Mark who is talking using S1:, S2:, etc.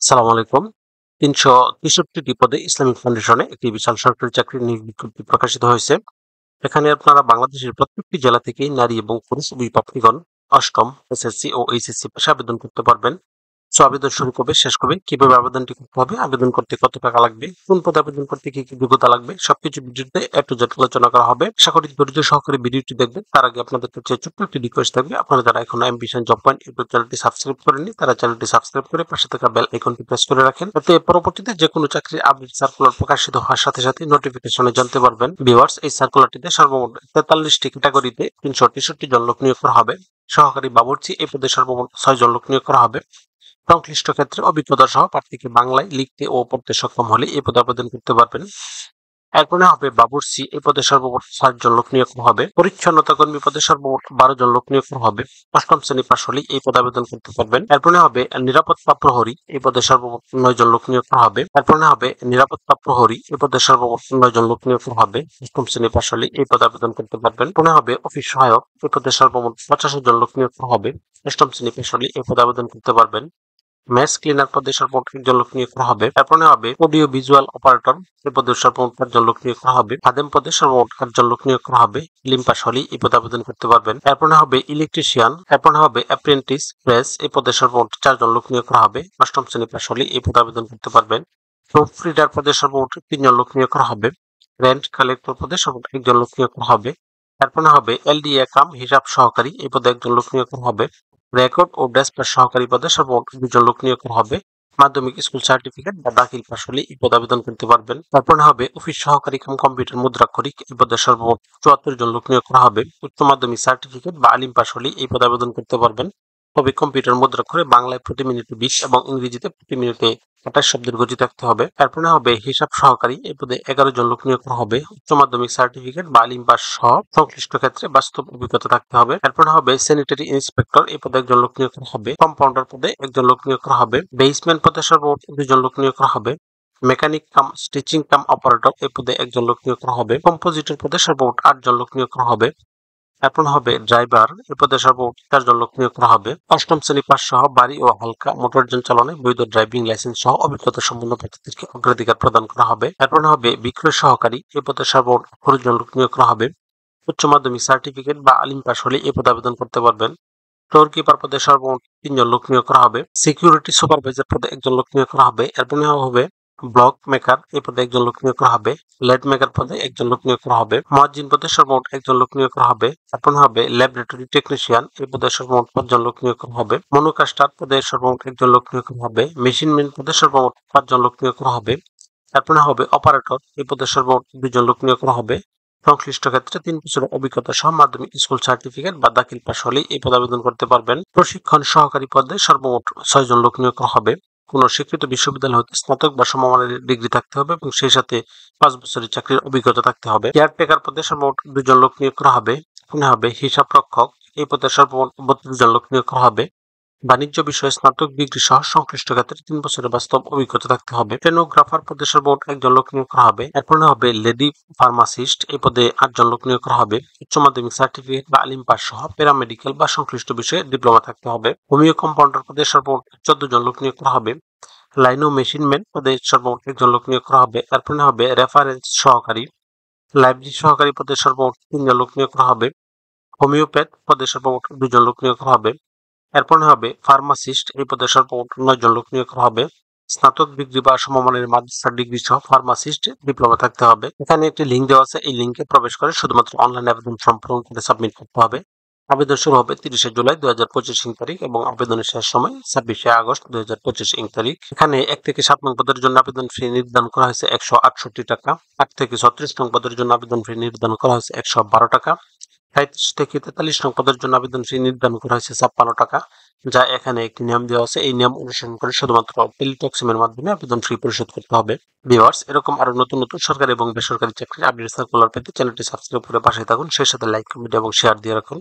S1: সালাম আলাইকুম। ৩৬৩টি পদে ইসলামিক ফাউন্ডেশনে একটি বিশাল সরকারি চাকরির নিয়োগ বিজ্ঞপ্তি প্রকাশিত হয়েছে। এখানে আপনারা বাংলাদেশের প্রত্যেকটি জেলা থেকেই নারী এবং পুরুষ উভয় প্রার্থীগণ অষ্টম, এসএসসি ও এইচএসসি পাশে আবেদন করতে পারবেন। আবেদন শুরু কবে, শেষ কবে, কিভাবে আবেদনটি করতে হবে, আবেদন করতে কত টাকা লাগবে, কোন পদে আবেদন করতে কি কি যোগ্যতা লাগবে, সবকিছু ভিডিওতে এ টু জেড আলোচনা করা হবে। আশা করি ধৈর্য সহকারে ভিডিওটি দেখবেন। তার আগে আপনাদের কাছে ছোট্ট একটি রিকোয়েস্ট থাকবে, আপনারা যারা এখনো অ্যাম্বিশন জব পয়েন্ট ইউটিউব চ্যানেলটি সাবস্ক্রাইব করেননি তারা চ্যানেলটি সাবস্ক্রাইব করে পাশে থাকা বেল আইকনটি প্রেস করে রাখেন, যাতে পরবর্তীতে যে কোনো চাকরির আপডেট সার্কুলার প্রকাশিত হওয়ার সাথে সাথে নোটিফিকেশনে জানতে পারবেন। ভিউয়ার্স, এই সার্কুলারটিতে সর্বমোট 43টি ক্যাটাগরিতে 363 জন লোক নিয়োগ করা হবে। সহকারী বাবুর্চি এই পদে সর্বমোট 6 জন লোক নিয়োগ করা হবে। সংশ্লিষ্ট ক্ষেত্রে অভিজ্ঞতা সহ প্রার্থীকে বাংলায় লিখতে ও পড়তে সক্ষম হলে এই পদে আবেদন করতে পারবেন। এরপরে হবে বাবুর্চি এই পদে সর্বমোট 7 জন লোক নিয়োগ করা হবে। পরিচ্ছন্নতা কর্মী পদে সর্বমোট 12 জন লোক নিয়োগ করা হবে। অষ্টম শ্রেণী পাশ হলেই এই পদে আবেদন করতে পারবেন। এরপরে হবে নিরাপত্তা প্রহরী এই পদে সর্বমোট 9 জন লোক নিয়োগ করা হবে। এরপরে হবে নিরাপত্তা প্রহরী এই পদে সর্বমোট 9 জন লোক নিয়োগ করা হবে। অষ্টম শ্রেণী পাশ হলেই এই পদে আবেদন করতে পারবেন। পুনে হবে অফিস সহায়ক এই পদে সর্বমোট 85 জন লোক নিয়োগ করা হবে। অষ্টম শ্রেণী পাশ হলেই এই পদে আবেদন করতে পারবেন। মেস ক্লিনার পদে সর্বমোট 1 জন লোক নিয়োগ করা হবে। তারপরে হবে অডিও ভিজুয়াল অপারেটর এই পদে সর্বমোট 5 জন লোক নিয়োগ করা হবে। খাদেম পদে সর্বমোট 8 জন লোক নিয়োগ করা হবে। লিম পাস হলেই এই পদে আবেদন করতে পারবেন। এরপরে হবে ইলেকট্রিশিয়ান, এরপরে হবে অ্যাপ্রেন্টিস প্রেস এই পদে সর্বমোট 4 জন লোক নিয়োগ করা হবে। অষ্টম শ্রেণী পাস হলেই এই পদে আবেদন করতে পারবেন। প্রুফ রিডার পদে সর্বমোট 3 জন লোক নিয়োগ করা হবে। রেন্ট কালেক্টর পদে সর্বমোট 1 জন লোক নিয়োগ করা হবে। এরপরে হবে এলডিএ কাম হিসাব সহকারী এই পদে 1 জন লোক নিয়োগ করা হবে। রেকর্ড ও ডেস্পার সহকারী পদে সর্বমোট 2 জন লোক নিয়োগ করা হবে। মাধ্যমিক স্কুল সার্টিফিকেট বা দাখিল পাস হলে এই পদে আবেদন করতে পারবেন। তারপরে হবে অফিস সহকারী কাম কম্পিউটার মুদ্রাক্ষরিক এই পদে সর্বমোট 74 জন লোক নিয়োগ করা হবে। উচ্চ মাধ্যমিক সার্টিফিকেট বা আলিম পাস হলে এই পদে আবেদন করতে পারবেন। তবে কম্পিউটার মুদ্রাক্ষরে বাংলায় প্রতি মিনিটে 20 এবং ইংরেজিতে প্রতি মিনিটে 28 শব্দের গতি থাকতে হবে। তারপরে হবে হিসাব সহকারী এই পদে 11 জন লোক নিয়োগ করা হবে। উচ্চ মাধ্যমিক সার্টিফিকেট বা আলিম পাস সহ সংশ্লিষ্ট ক্ষেত্রে বাস্তব অভিজ্ঞতা থাকতে হবে। তারপরে হবে স্যানিটারি ইন্সপেক্টর এই পদে 1 জন লোক নিয়োগ করা হবে। কম্পাউন্ডার পদে 1 জন লোক নিয়োগ করা হবে। বেসমেন্ট পদে সর্বমোট 2 জন লোক নিয়োগ করা হবে। মেকানিক কাম স্টিচিং কাম অপারেটর এই পদে 1 জন লোক নিয়োগ করা হবে। কম্পোজিটর পদে সর্বমোট 8 জন লোক নিয়োগ করা হবে। এখন হবে ড্রাইভার এই পদে সর্বমোট 4 জন লোক নিয়োগ করা হবে। অষ্টম শ্রেণী পাস সহ বাড়ি ও হালকা মোটরযান চালনে বৈধ ড্রাইভিং লাইসেন্স সহ অভিজ্ঞতা সম্পন্ন প্রার্থীদেরকে অগ্রাধিকার প্রদান করা হবে। এরপর হবে বিক্রয় সহকারী এই পদে সর্বমোট 18 জন লোক নিয়োগ করা হবে। উচ্চ মাধ্যমিক সার্টিফিকেট বা আলিম পাস হলে এই পদে আবেদন করতে পারবেন। স্টোর কিপার পদে সর্বমোট 3 জন লোক নিয়োগ করা হবে। সিকিউরিটি সুপারভাইজার পদে 1 জন লোক নিয়োগ করা হবে। এরপর হবে ব্লক মেকার এই পদে 1 জন লোক নিয়োগ করা হবে। লেড মেকার পদে 1 জন লোক নিয়োগ করা হবে। মুয়াজ্জিন পদে সর্বমোট 1 জন লোক নিয়োগ করা হবে। এরপর হবে ল্যাবরেটরি টেকনিশিয়ান এই পদে সর্বমোট 5 জন লোক নিয়োগ করা হবে। মনোকাস্টার পদে সর্বমোট 1 জন লোক নিয়োগ করা হবে। মেশিন ম্যান পদে সর্বমোট 5 জন লোক নিয়োগ করা হবে। এরপর হবে অপারেটর এই পদে সর্বমোট 2 জন লোক নিয়োগ করা হবে। সংশ্লিষ্ট ক্ষেত্রে 3 বছরের অভিজ্ঞতা সহ মাধ্যমিক স্কুল সার্টিফিকেট বা দাখিল পাস হলেই এই পদে আবেদন করতে পারবেন। প্রশিক্ষণ সহকারী পদে সর্বমোট 6 জন লোক নিয়োগ করা হবে। কোন স্বীকৃত বিশ্ববিদ্যালয় হতে স্নাতক বা সমমানের ডিগ্রি থাকতে হবে এবং সেই সাথে 5 বছরের চাকরির অভিজ্ঞতা থাকতে হবে। কেয়ারটেকার পদে সর্বমোট 2 জন লোক নিয়োগ করা হবে। এখানে হবে হিসাব রক্ষক এই পদে সর্বমোট 32 জন লোক নিয়োগ করা হবে। বাণিজ্য বিষয়ে স্নাতক ডিগ্রি সহ সংশ্লিষ্ট ক্ষেত্রে 3 বছরের বাস্তব অভিজ্ঞতা থাকতে হবে। স্টেনোগ্রাফার পদে সর্বমোট 1 জন লোক নিয়োগ করা হবে। এরপর হবে লেডি ফার্মাসিস্ট এই পদে 8 জন লোক নিয়োগ করা হবে। উচ্চ মাধ্যমিক সার্টিফিকেট বা আলিম পাস সহ প্যারামেডিক্যাল বা সংশ্লিষ্ট বিষয়ে ডিপ্লোমা থাকতে হবে। হোমিও কম্পাউন্ডার পদে সর্বমোট 14 জন লোক নিয়োগ করা হবে। লাইনো মেশিনম্যান পদে সর্বমোট 1 জন লোক নিয়োগ করা হবে। এরপর হবে রেফারেন্স সহকারী। লাইব্রেরি সহকারী পদে সর্বমোট 3 জন লোক নিয়োগ করা হবে। হোমিওপ্যাথ পদে সর্বমোট 2 জন লোক নিয়োগ করা হবে। এরপর হবে ফার্মাসিস্ট এই পদে সর্বমোট 9 জন লোক নিয়োগ করা হবে। স্নাতক ডিগ্রি বা সমমানের মাস্টার ডিগ্রি সহ ফার্মাসিস্ট ডিপ্লোমা থাকতে হবে। এখানে একটি লিঙ্ক দেওয়া আছে, এই লিঙ্কে প্রবেশ করে শুধুমাত্র অনলাইন আবেদন ফর্ম পূরণ করে সাবমিট করতে হবে। আবেদন শুরু হবে 30 জুলাই 2025 ইং তারিখ এবং আবেদনের শেষ সময় 26 আগস্ট 2025 ইং তারিখ। এখানে 1 থেকে 7 নং পদের জন্য আবেদন ফি নির্ধারণ করা হয়েছে 168 টাকা। 8 থেকে 36 নং পদের জন্য আবেদন ফি নির্ধারণ করা হয়েছে 112 টাকা। 37 থেকে 43 নং পদের জন্য আবেদন ফি নির্ধারণ করা হয়েছে 56 টাকা। যা এখানে একটি নিয়ম দেওয়া আছে, এই নিয়ম অনুসরণ করে শুধুমাত্র টেলিটকসিমের মাধ্যমে আবেদন ফি পরিশোধ করতে হবে। ভিউয়ার্স, এরকম আরো নতুন নতুন সরকারি এবং বেসরকারি চাকরির আপডেট সার্কুলার পেতে চ্যানেলটি সাবস্ক্রাইব করে পাশে থাকুন। সেই সাথে লাইক, কমেন্ট এবং শেয়ার দিয়ে রাখুন।